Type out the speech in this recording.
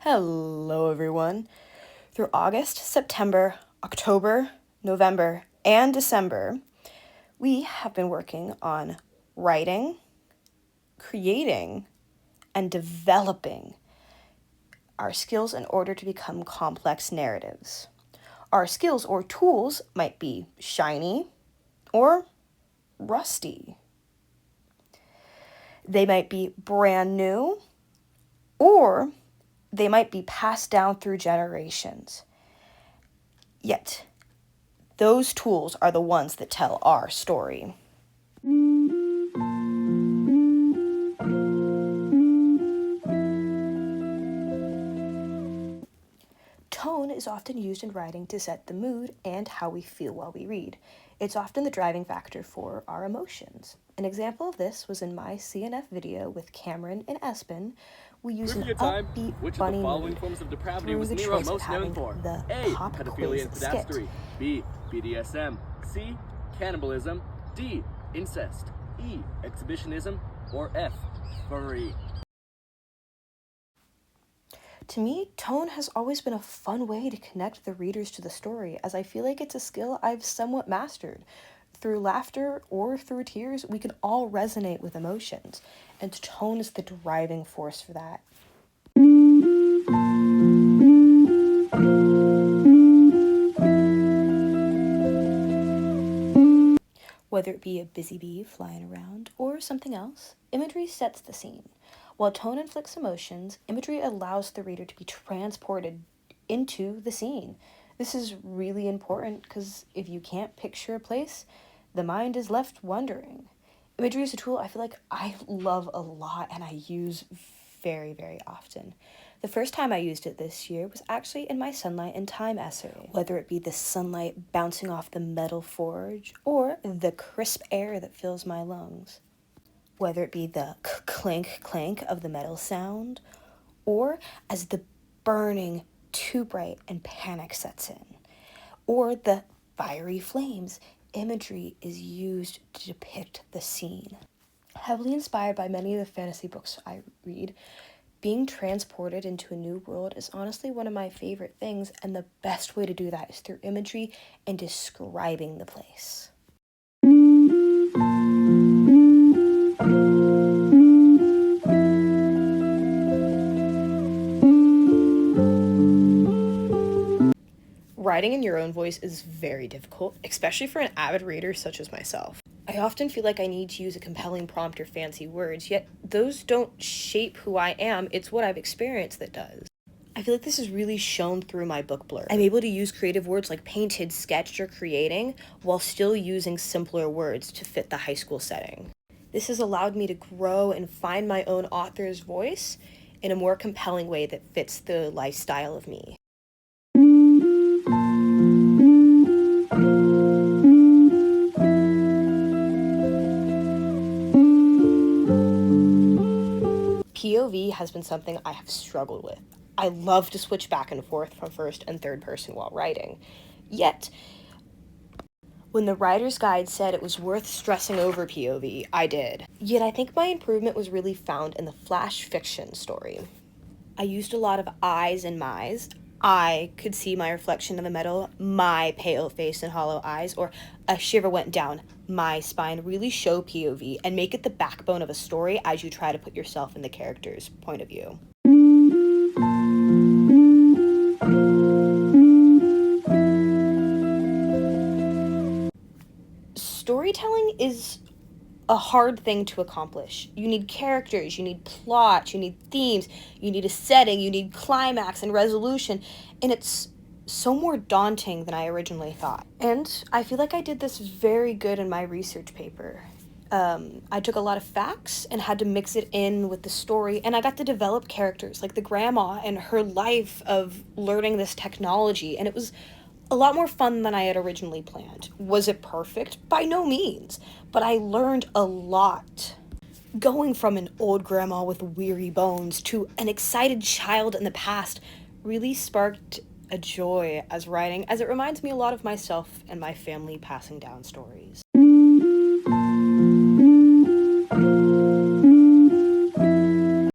Hello, everyone. Through August, September, October, November, and December, we have been working on writing, creating, and developing our skills in order to become complex narratives. Our skills or tools might be shiny or rusty. They might be brand new, or they might be passed down through generations. Yet, those tools are the ones that tell our story. Tone is often used in writing to set the mood and how we feel while we read. It's often the driving factor for our emotions. An example of this was in my CNF video with Cameron and Espen. We use an upbeat, funny mood through the choice of having the pop quiz skit. B. BDSM. C. Cannibalism. D. Incest. E. Exhibitionism. Or F. Furry. To me, tone has always been a fun way to connect the readers to the story, as I feel like it's a skill I've somewhat mastered. Through laughter or through tears, we can all resonate with emotions, and tone is the driving force for that. Whether it be a busy bee flying around or something else, imagery sets the scene. While tone inflicts emotions, imagery allows the reader to be transported into the scene. This is really important because if you can't picture a place, the mind is left wondering. Imagery is a tool I feel like I love a lot and I use very, very often. The first time I used it this year was actually in my Sunlight and Time essay. Whether it be the sunlight bouncing off the metal forge or the crisp air that fills my lungs. Whether it be the clank clank of the metal sound, or as the burning too bright and panic sets in, or the fiery flames, imagery is used to depict the scene. Heavily inspired by many of the fantasy books I read, being transported into a new world is honestly one of my favorite things, and the best way to do that is through imagery and describing the place. Writing in your own voice is very difficult, especially for an avid reader such as myself. I often feel like I need to use a compelling prompt or fancy words, yet those don't shape who I am, it's what I've experienced that does. I feel like this is really shown through my book blurb. I'm able to use creative words like painted, sketched, or creating, while still using simpler words to fit the high school setting. This has allowed me to grow and find my own author's voice in a more compelling way that fits the lifestyle of me. POV has been something I have struggled with. I love to switch back and forth from first and third person while writing. Yet, when the writer's guide said it was worth stressing over POV, I did. Yet I think my improvement was really found in the flash fiction story. I used a lot of I's and my's. I could see my reflection in the metal, my pale face and hollow eyes, or a shiver went down my spine. Really show POV and make it the backbone of a story as you try to put yourself in the character's point of view. Storytelling is a hard thing to accomplish. You need characters, you need plot, you need themes, you need a setting, you need climax and resolution, and it's so more daunting than I originally thought. And I feel like I did this very good in my research paper. I took a lot of facts and had to mix it in with the story, and I got to develop characters like the grandma and her life of learning this technology, and it was a lot more fun than I had originally planned. Was it perfect? By no means, but I learned a lot. Going from an old grandma with weary bones to an excited child in the past really sparked a joy as writing, as it reminds me a lot of myself and my family passing down stories.